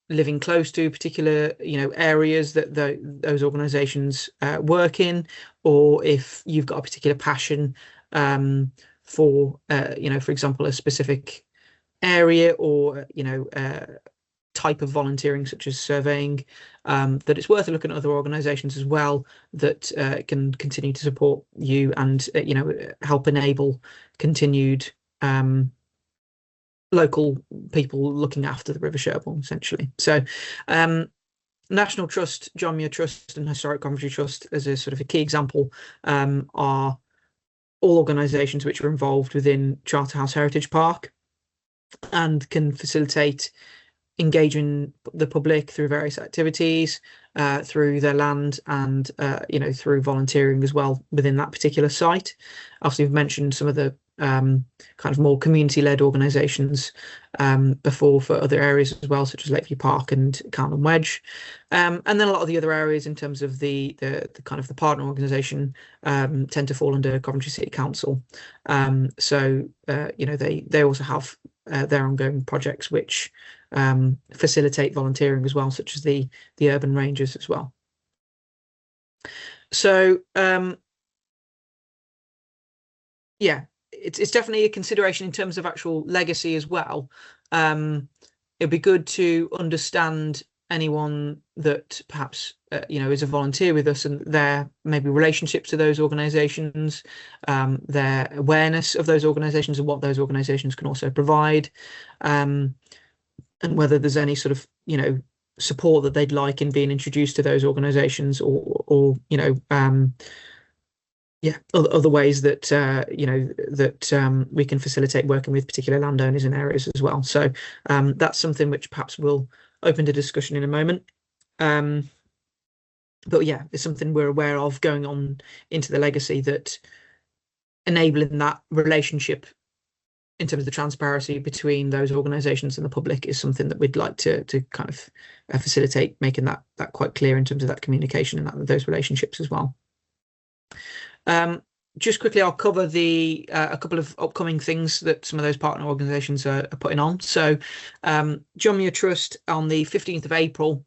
living close to particular, areas that those organizations work in, or if you've got a particular passion for, for example, a specific area, or, type of volunteering such as surveying, that it's worth looking at other organizations as well that can continue to support you and help enable continued local people looking after the River Sherbourne, essentially. So National Trust, John Muir Trust, and Historic Coventry Trust, as a sort of a key example, are all organisations which are involved within Charterhouse Heritage Park and can facilitate engaging the public through various activities, through their land, and through volunteering as well within that particular site. Obviously, we've mentioned some of the kind of more community-led organisations before for other areas as well, such as Lakeview Park and Calne Wedge, and then a lot of the other areas in terms of the kind of the partner organisation tend to fall under Coventry City Council. So they also have their ongoing projects which facilitate volunteering as well, such as the urban rangers as well. So yeah, it's definitely a consideration in terms of actual legacy as well. It'd be good to understand anyone that perhaps is a volunteer with us, and their maybe relationships to those organisations, their awareness of those organisations and what those organisations can also provide, and whether there's any sort of support that they'd like in being introduced to those organisations, or other ways that we can facilitate working with particular landowners in areas as well. So that's something which perhaps we'll open to discussion in a moment. But yeah, it's something we're aware of going on into the legacy, that enabling that relationship in terms of the transparency between those organisations and the public is something that we'd like to kind of facilitate, making that quite clear in terms of that communication and those relationships as well. Just quickly, I'll cover a couple of upcoming things that some of those partner organisations are putting on. So John Muir Trust on the 15th of April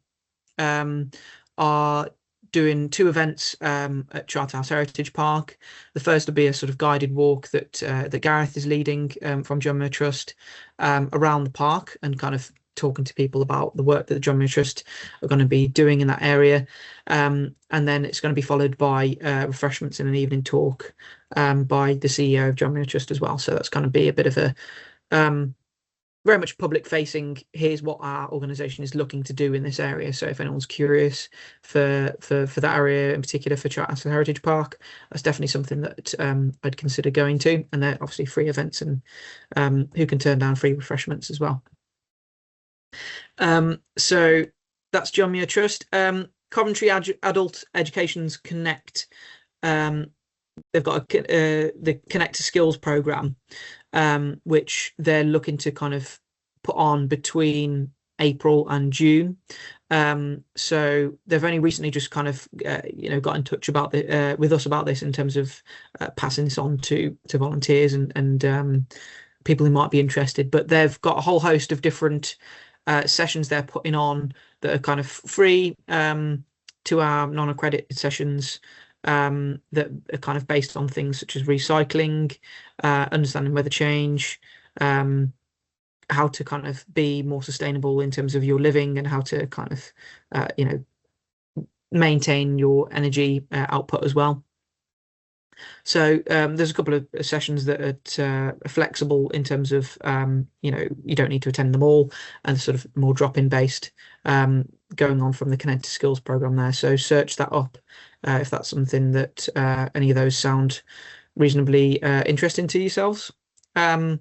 are doing 2 events at Charterhouse Heritage Park. The first will be a sort of guided walk that Gareth is leading from John Muir Trust around the park, and kind of talking to people about the work that the John Muir Trust are going to be doing in that area. And then it's going to be followed by refreshments and an evening talk by the CEO of John Muir Trust as well. So that's going to be a bit of a very much public facing. Here's what our organisation is looking to do in this area. So if anyone's curious for that area in particular, for Charterhouse Heritage Park, that's definitely something that I'd consider going to. And they're obviously free events, and who can turn down free refreshments as well. So that's John Muir Trust. Coventry Adult Education's Connect. They've got the Connect to Skills programme, which they're looking to kind of put on between April and June. So they've only recently just kind of got in touch about with us about this, in terms of passing this on to volunteers and people who might be interested. But they've got a whole host of different sessions they're putting on that are kind of free to our non-accredited sessions, that are kind of based on things such as recycling, understanding weather change, how to kind of be more sustainable in terms of your living, and how to kind of maintain your energy output as well. So there's a couple of sessions that are flexible in terms of you don't need to attend them all, and sort of more drop-in based, going on from the Connect to Skills program there. So search that up if that's something that any of those sound reasonably interesting to yourselves. I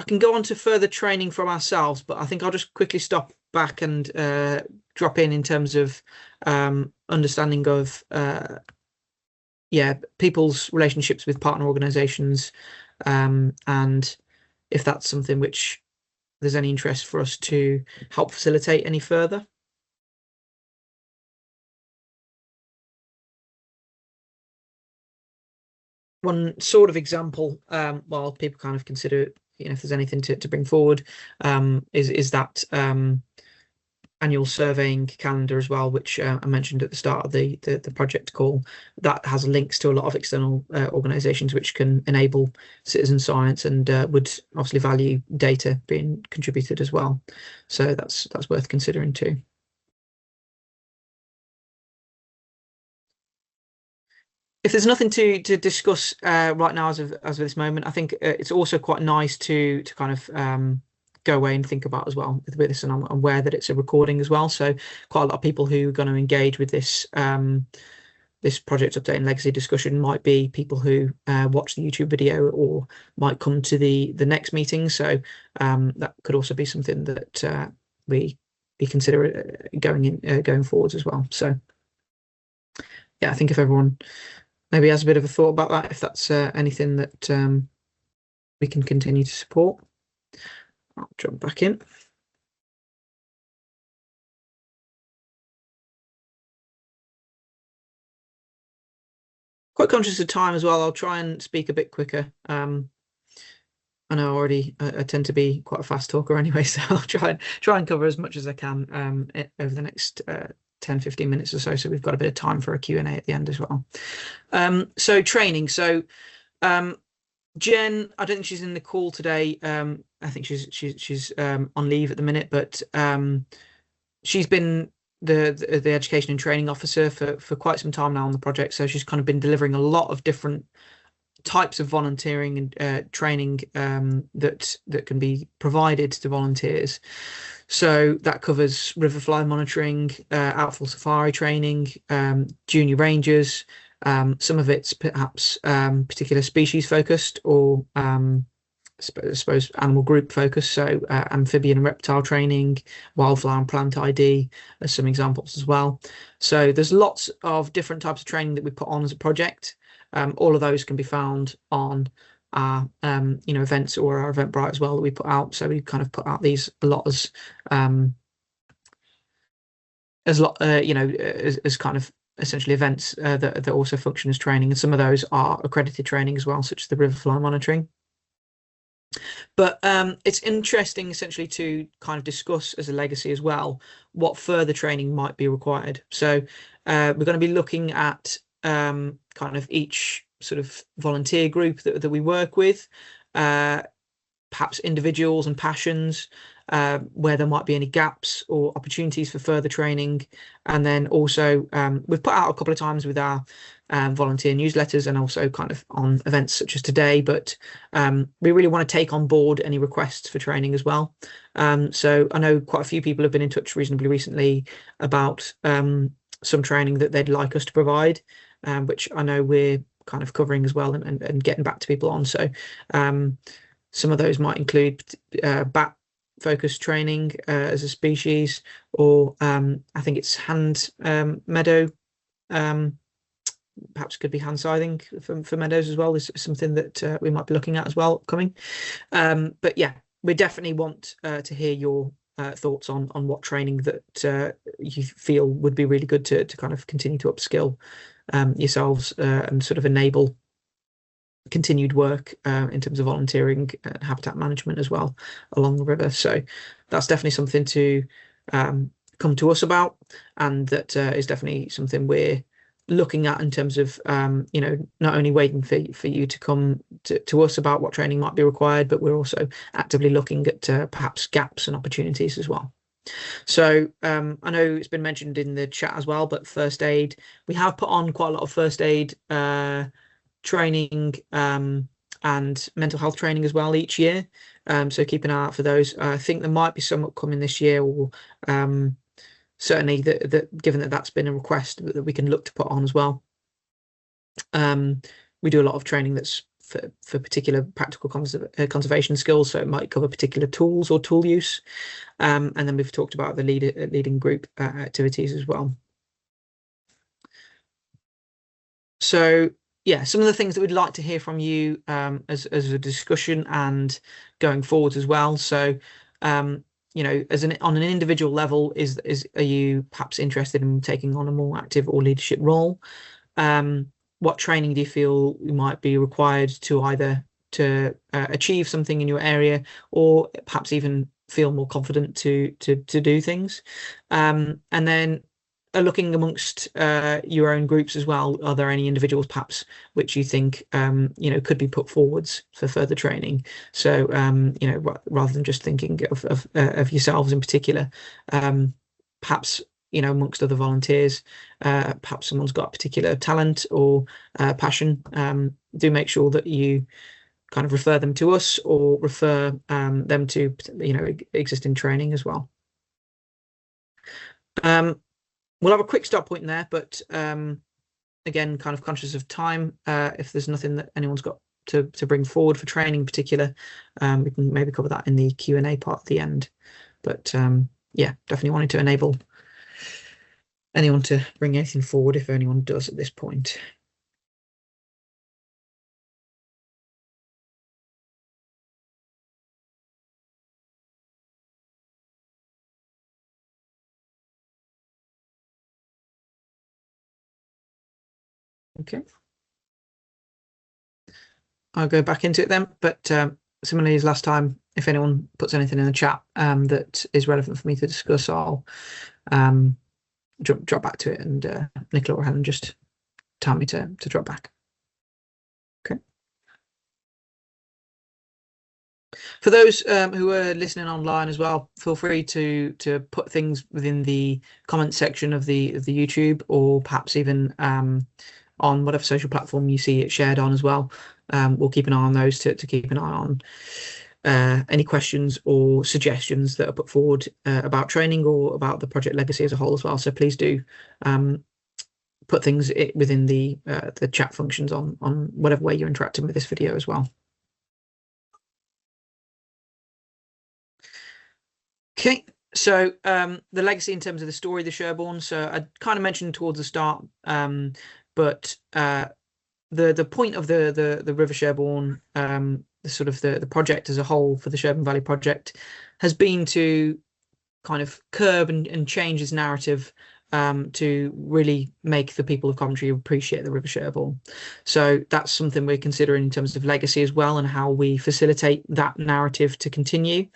can go on to further training from ourselves, but I think I'll just quickly stop back and drop in terms of understanding of people's relationships with partner organisations, and if that's something which there's any interest for us to help facilitate any further. one sort of example, while people kind of consider, if there's anything to bring forward, is that annual surveying calendar as well, which I mentioned at the start of the project call. That has links to a lot of external organisations which can enable citizen science and would obviously value data being contributed as well. So that's worth considering too. If there's nothing to discuss right now as of this moment, I think it's also quite nice to kind of go away and think about as well with this, and I'm aware that it's a recording as well. So quite a lot of people who are going to engage with this this project update and legacy discussion might be people who watch the YouTube video or might come to the next meeting. So that could also be something that we consider going forwards as well. So yeah, I think if everyone maybe has a bit of a thought about that, if that's anything that we can continue to support. I'll jump back in. Quite conscious of time as well. I'll try and speak a bit quicker. I know already I tend to be quite a fast talker anyway, so I'll try and cover as much as I can over the next 10-15 minutes or so. So we've got a bit of time for a Q&A at the end as well. So training. So Jen, I don't think she's in the call today. I think she's on leave at the minute, but she's been the education and training officer for quite some time now on the project. So she's kind of been delivering a lot of different types of volunteering and training that can be provided to volunteers. So that covers riverfly monitoring, outfall safari training, junior rangers. Some of it's perhaps particular species focused, or I suppose animal group focused. So amphibian and reptile training, wildflower and plant ID as some examples as well. So there's lots of different types of training that we put on as a project. All of those can be found on our events or our Eventbrite as well that we put out. So we kind of put out these a lot as kind of essentially events that also function as training, and some of those are accredited training as well, such as the riverfly monitoring. But it's interesting essentially to kind of discuss as a legacy as well what further training might be required. So we're going to be looking at kind of each sort of volunteer group that we work with, perhaps individuals and passions, where there might be any gaps or opportunities for further training. And then also we've put out a couple of times with our volunteer newsletters and also kind of on events such as today, but we really want to take on board any requests for training as well. So I know quite a few people have been in touch reasonably recently about some training that they'd like us to provide, which I know we're kind of covering as well and getting back to people on. So some of those might include bat focused training as a species, or I think it's hand meadow, perhaps could be hand scything for meadows as well. This is something that we might be looking at as well upcoming. But yeah, we definitely want to hear your thoughts on what training that you feel would be really good to kind of continue to upskill yourselves and sort of enable continued work in terms of volunteering and habitat management as well along the river. So that's definitely something to come to us about, and that is definitely something we're looking at in terms of not only waiting for you to come to us about what training might be required, but we're also actively looking at perhaps gaps and opportunities as well. So I know it's been mentioned in the chat as well, but first aid, we have put on quite a lot of first aid training and mental health training as well each year. So keep an eye out for those. I think there might be some upcoming this year, or certainly that given that that's been a request that we can look to put on as well. We do a lot of training that's for particular practical conservation skills, so it might cover particular tools or tool use. And then we've talked about the leading group activities as well. So yeah, some of the things that we'd like to hear from you as a discussion and going forwards as well. So as on an individual level, are you perhaps interested in taking on a more active or leadership role? what training do you feel you might be required to either to achieve something in your area, or perhaps even feel more confident to do things. And then looking amongst your own groups as well, are there any individuals perhaps which you think could be put forwards for further training? So rather than just thinking of yourselves in particular, perhaps amongst other volunteers, perhaps someone's got a particular talent or passion. Do make sure that you kind of refer them to us, or refer them to existing training as well. We'll have a quick stop point there, but again, kind of conscious of time. If there's nothing that anyone's got to bring forward for training in particular, we can maybe cover that in the Q&A part at the end. But yeah, definitely wanted to enable anyone to bring anything forward if anyone does at this point. Okay. I'll go back into it then, but similarly as last time, if anyone puts anything in the chat that is relevant for me to discuss, I'll drop back to it, and Nicola or Helen just tell me to drop back. Okay. For those who are listening online as well, feel free to put things within the comment section of the YouTube, or perhaps even on whatever social platform you see it shared on as well. We'll keep an eye on those to keep an eye on any questions or suggestions that are put forward about training or about the project legacy as a whole as well. So please do put things within the chat functions on whatever way you're interacting with this video as well. Okay, so the legacy in terms of the story of the Sherbourne. So I kind of mentioned towards the start, but the point of the River Sherbourne, the sort of the project as a whole for the Sherbourne Valley project, has been to kind of curb and change its narrative to really make the people of Coventry appreciate the River Sherbourne. So that's something we're considering in terms of legacy as well, and how we facilitate that narrative to continue.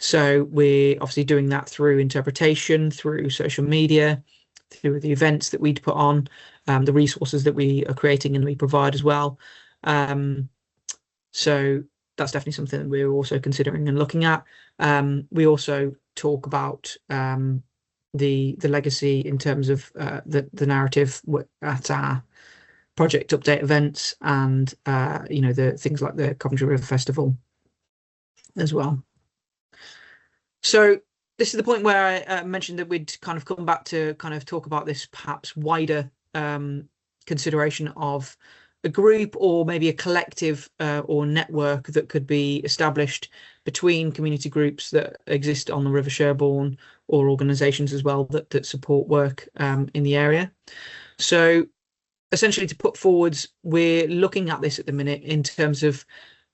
So we're obviously doing that through interpretation, through social media, through the events that we'd put on, the resources that we are creating and we provide as well. So that's definitely something that we're also considering and looking at. We also talk about the legacy in terms of the narrative at our project update events, and the things like the Coventry River Festival as well. So this is the point where I mentioned that we'd kind of come back to kind of talk about this perhaps wider consideration of a group, or maybe a collective or network that could be established between community groups that exist on the River Sherbourne, or organisations as well that support work in the area. So essentially, to put forwards, we're looking at this at the minute in terms of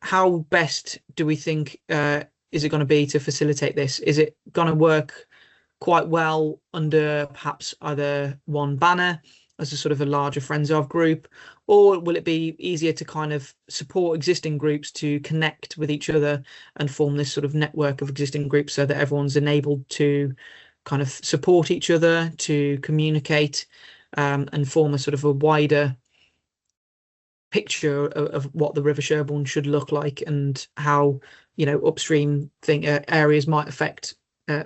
how best do we think is it going to be to facilitate this? Is it going to work quite well under perhaps either one banner as a sort of a larger Friends of group, or will it be easier to kind of support existing groups to connect with each other and form this sort of network of existing groups, so that everyone's enabled to kind of support each other, to communicate, and form a sort of a wider picture of what the River Sherbourne should look like, and how upstream areas might affect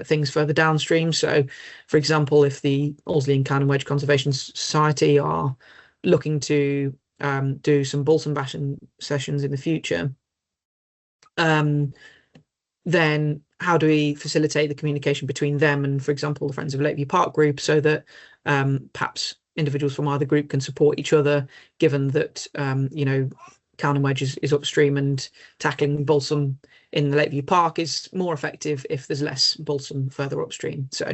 things further downstream. So, for example, if the Allesley and Cowan Wedge Conservation Society are looking to do some balsam bashing sessions in the future, then how do we facilitate the communication between them and, for example, the Friends of Lakeview Park group, so that perhaps individuals from either group can support each other, given that Cowan and Wedge is upstream, and tackling balsam in the Lakeview Park is more effective if there's less balsam further upstream. So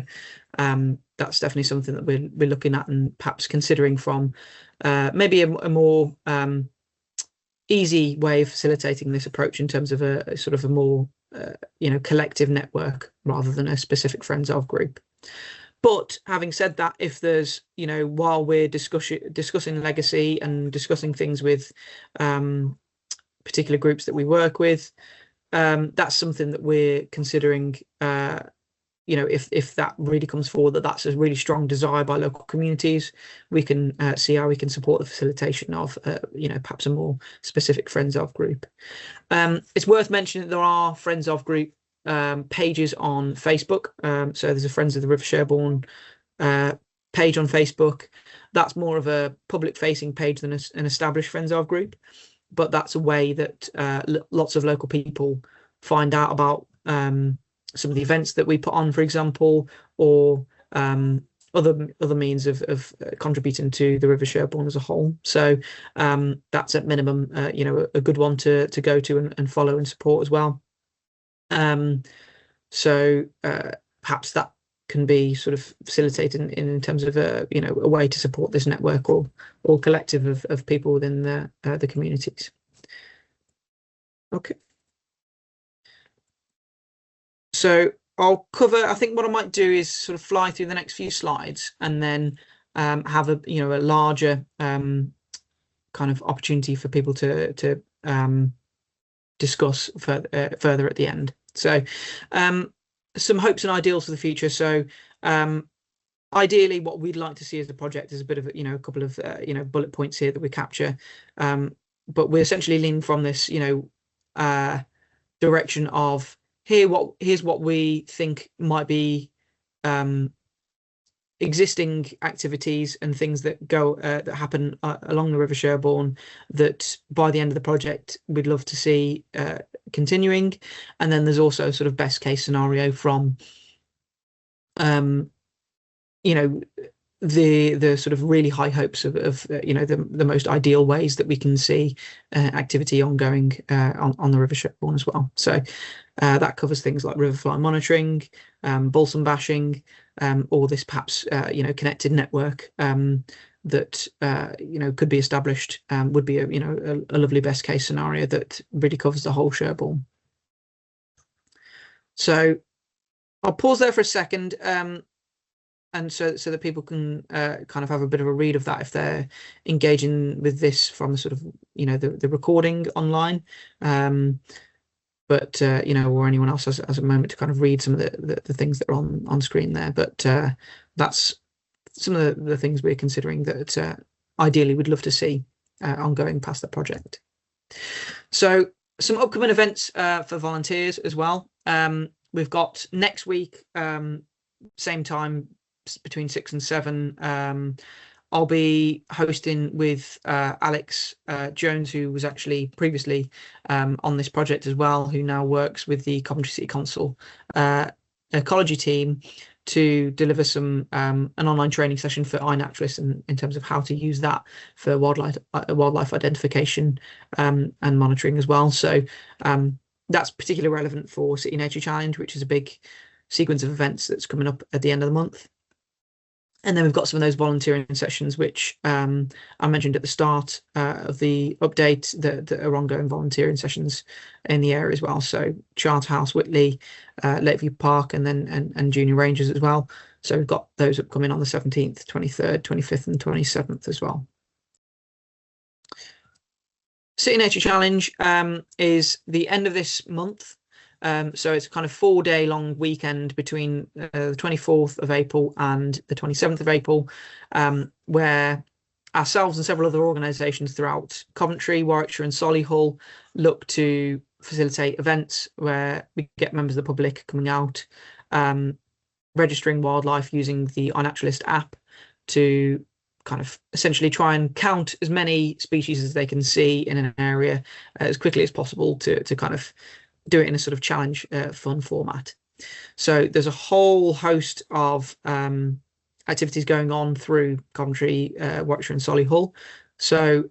that's definitely something that we're looking at, and perhaps considering from maybe a more easy way of facilitating this approach in terms of a sort of a more collective network rather than a specific Friends of group. But having said that, if there's, while we're discussing legacy and discussing things with particular groups that we work with, that's something that we're considering. If that really comes forward, that's a really strong desire by local communities, we can see how we can support the facilitation of, perhaps a more specific Friends of group. It's worth mentioning that there are Friends of group pages on Facebook. So there's a Friends of the River Sherbourne page on Facebook. That's more of a public-facing page than an established Friends of group, but that's a way that lots of local people find out about some of the events that we put on, for example, or other means of contributing to the River Sherbourne as a whole. So that's at minimum, a good one to go to and follow and support as well. So perhaps that can be sort of facilitated in terms of a way to support this network or collective of people within the communities. Okay. So I'll cover, I think what I might do is sort of fly through the next few slides and then have a larger kind of opportunity for people to discuss further at the end. So some hopes and ideals for the future. So ideally what we'd like to see as the project is a bit of a couple of bullet points here that we capture, but we're essentially leaning from this direction of here's what we think might be existing activities and things that go that happen along the River Sherbourne that by the end of the project we'd love to see continuing. And then there's also sort of best case scenario from the sort of really high hopes of the most ideal ways that we can see activity ongoing on the River Sherbourne as well. So that covers things like riverfly monitoring, balsam bashing, or this perhaps connected network that could be established, would be a lovely best case scenario that really covers the whole Sherbourne. So I'll pause there for a second. And so that people can kind of have a bit of a read of that if they're engaging with this from the sort of the recording online, but or anyone else has a moment to kind of read some of the things that are on screen there. But that's some of the things we're considering that ideally we'd love to see ongoing past the project. So some upcoming events for volunteers as well. We've got next week, same time, between 6 and 7, I'll be hosting with Alex Jones, who was actually previously on this project as well, who now works with the Coventry City Council ecology team to deliver some an online training session for iNaturalists in terms of how to use that for wildlife identification and monitoring as well. So that's particularly relevant for City Nature Challenge, which is a big sequence of events that's coming up at the end of the month. And then we've got some of those volunteering sessions, which I mentioned at the start of the update, that are ongoing volunteering sessions in the area as well. So Charterhouse, Whitley, Lakeview Park, and then and Junior Rangers as well. So we've got those upcoming on the 17th, 23rd, 25th, and 27th as well. City Nature Challenge is the end of this month. So it's a kind of 4-day long weekend between the 24th of April and the 27th of April, where ourselves and several other organisations throughout Coventry, Warwickshire and Solihull look to facilitate events where we get members of the public coming out, registering wildlife using the iNaturalist app to kind of essentially try and count as many species as they can see in an area as quickly as possible to kind of do it in a sort of challenge fun format. So there's a whole host of activities going on through Coventry, Warwickshire and Solihull. So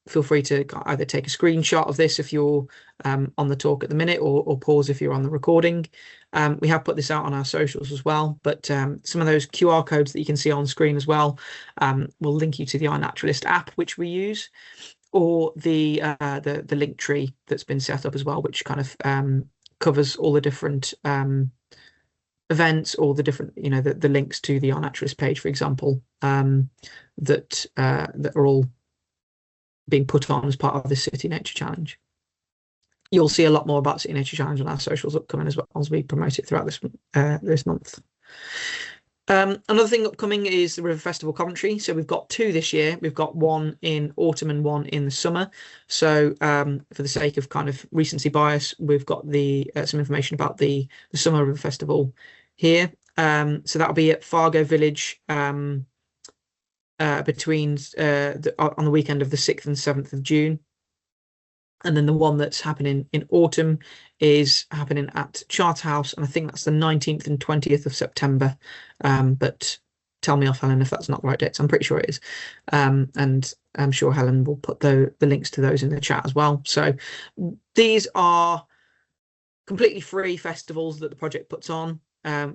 feel free to either take a screenshot of this if you're on the talk at the minute, or pause if you're on the recording. We have put this out on our socials as well, but some of those QR codes that you can see on screen as well will link you to the iNaturalist app, which we use, or the link tree that's been set up as well, which kind of covers all the different events or the different, the links to the Our Naturalist page, for example, that are all being put on as part of the City Nature Challenge. You'll see a lot more about City Nature Challenge on our socials upcoming as well as we promote it throughout this month. Another thing upcoming is the River Festival Coventry. So we've got 2 this year. We've got 1 in autumn and 1 in the summer. So for the sake of kind of recency bias, we've got some information about the Summer River Festival here. So that'll be at Fargo Village between on the weekend of the 6th and 7th of June. And then the one that's happening in autumn is happening at Charterhouse, and I think that's the 19th and 20th of September. But tell me off, Helen, if that's not the right dates. I'm pretty sure it is. And I'm sure Helen will put the links to those in the chat as well. So these are completely free festivals that the project puts on,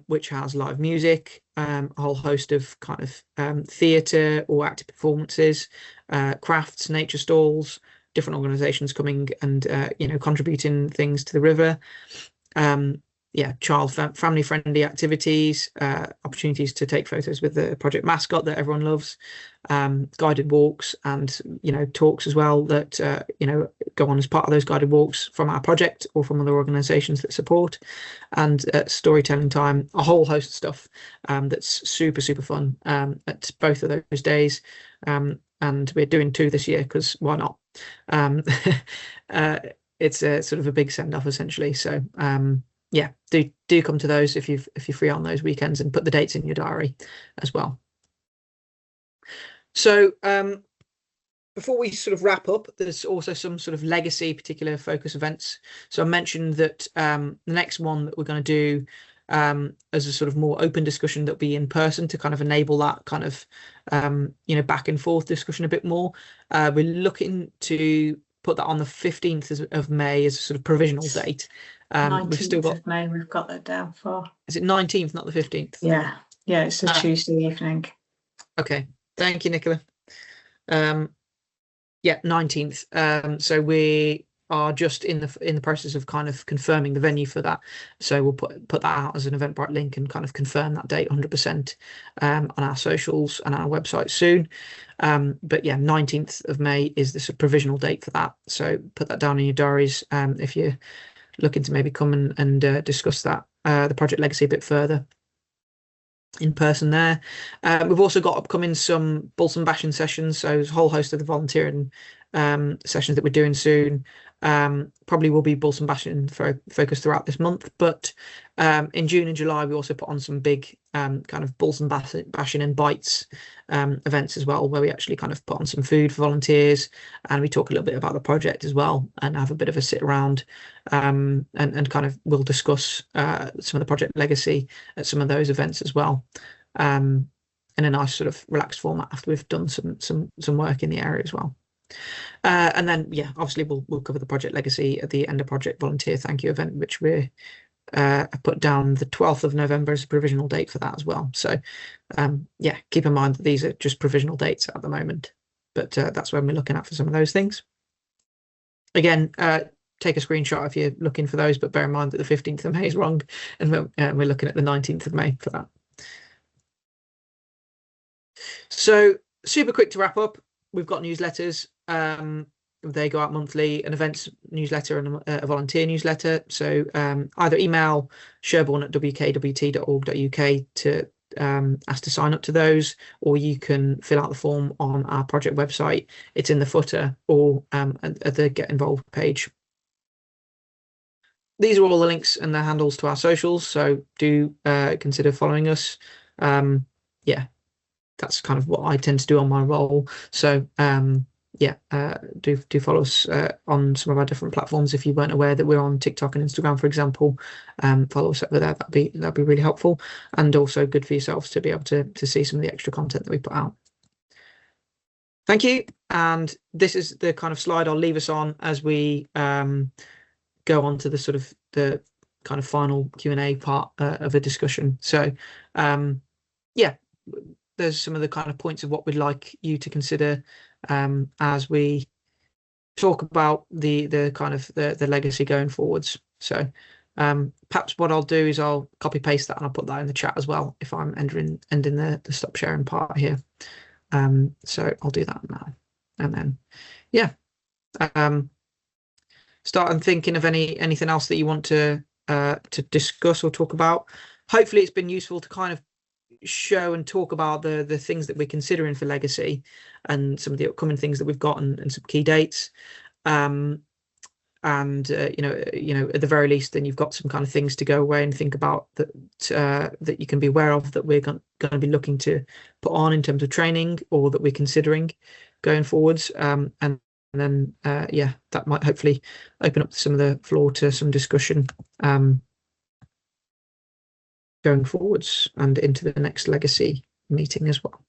which has live music, a whole host of kind of theatre or active performances, crafts, nature stalls, different organisations coming and contributing things to the river. Family friendly activities, opportunities to take photos with the project mascot that everyone loves, guided walks, and talks as well that go on as part of those guided walks from our project or from other organisations that support, and storytelling time, a whole host of stuff that's super fun at both of those days. And we're doing 2 this year because why not? It's a sort of a big send off essentially. So yeah, do come to those if you're free on those weekends, and put the dates in your diary as well. So before we sort of wrap up, there's also some sort of legacy particular focus events. So I mentioned that the next one that we're going to do as a sort of more open discussion that'll be in person to kind of enable that kind of back and forth discussion a bit more. We're looking to put that on the 15th of May as a sort of provisional date. We've still got of May. We've got that down for. Is it 19th, not the 15th? Yeah, it's a Tuesday evening. Okay, thank you, Nicola. 19th. So we are just in the process of kind of confirming the venue for that. So we'll put that out as an Eventbrite link and kind of confirm that date 100% on our socials and our website soon. But yeah, 19th of May is the provisional date for that. So put that down in your diaries if you're looking to maybe come and discuss that, the project legacy a bit further in person there. We've also got upcoming some Balsam bashing sessions, so there's a whole host of the volunteering sessions that we're doing soon. Probably will be Balsam bashing focus throughout this month, but in June and July we also put on some big kind of Balsam bashing and bites events as well, where we actually kind of put on some food for volunteers, and we talk a little bit about the project as well, and have a bit of a sit around and kind of we'll discuss some of the project legacy at some of those events as well, in a nice sort of relaxed format after we've done some work in the area as well. And then obviously we'll cover the project legacy at the end of project volunteer thank you event, which we're put down the 12th of November as a provisional date for that as well. So keep in mind that these are just provisional dates at the moment, but that's when we're looking at for some of those things. Again, take a screenshot if you're looking for those, but bear in mind that the 15th of May is wrong, and we're looking at the 19th of May for that. So super quick to wrap up, we've got newsletters. They go out monthly, an events newsletter and a volunteer newsletter. So either email sherbourne@wkwt.org.uk to ask to sign up to those, or you can fill out the form on our project website. It's in the footer or at the Get Involved page. These are all the links and the handles to our socials, so do consider following us. That's kind of what I tend to do on my role. So do follow us on some of our different platforms. If you weren't aware that we're on TikTok and Instagram, for example, follow us over there. That'd be really helpful, and also good for yourselves to be able to see some of the extra content that we put out. Thank you. And this is the kind of slide I'll leave us on as we go on to the sort of the kind of final Q&A part of the discussion. So there's some of the kind of points of what we'd like you to consider as we talk about the kind of the legacy going forwards. So Perhaps what I'll do is I'll copy paste that and I'll put that in the chat as well if I'm ending the stop sharing part here. So I'll do that now, and then yeah, start and thinking of anything else that you want to discuss or talk about. Hopefully it's been useful to kind of show and talk about the things that we're considering for legacy and some of the upcoming things that we've got and some key dates. And you know, at the very least, then you've got some kind of things to go away and think about that you can be aware of, that we're going to be looking to put on in terms of training, or that we're considering going forwards. And then yeah, that might hopefully open up some of the floor to some discussion going forwards and into the next legacy meeting as well.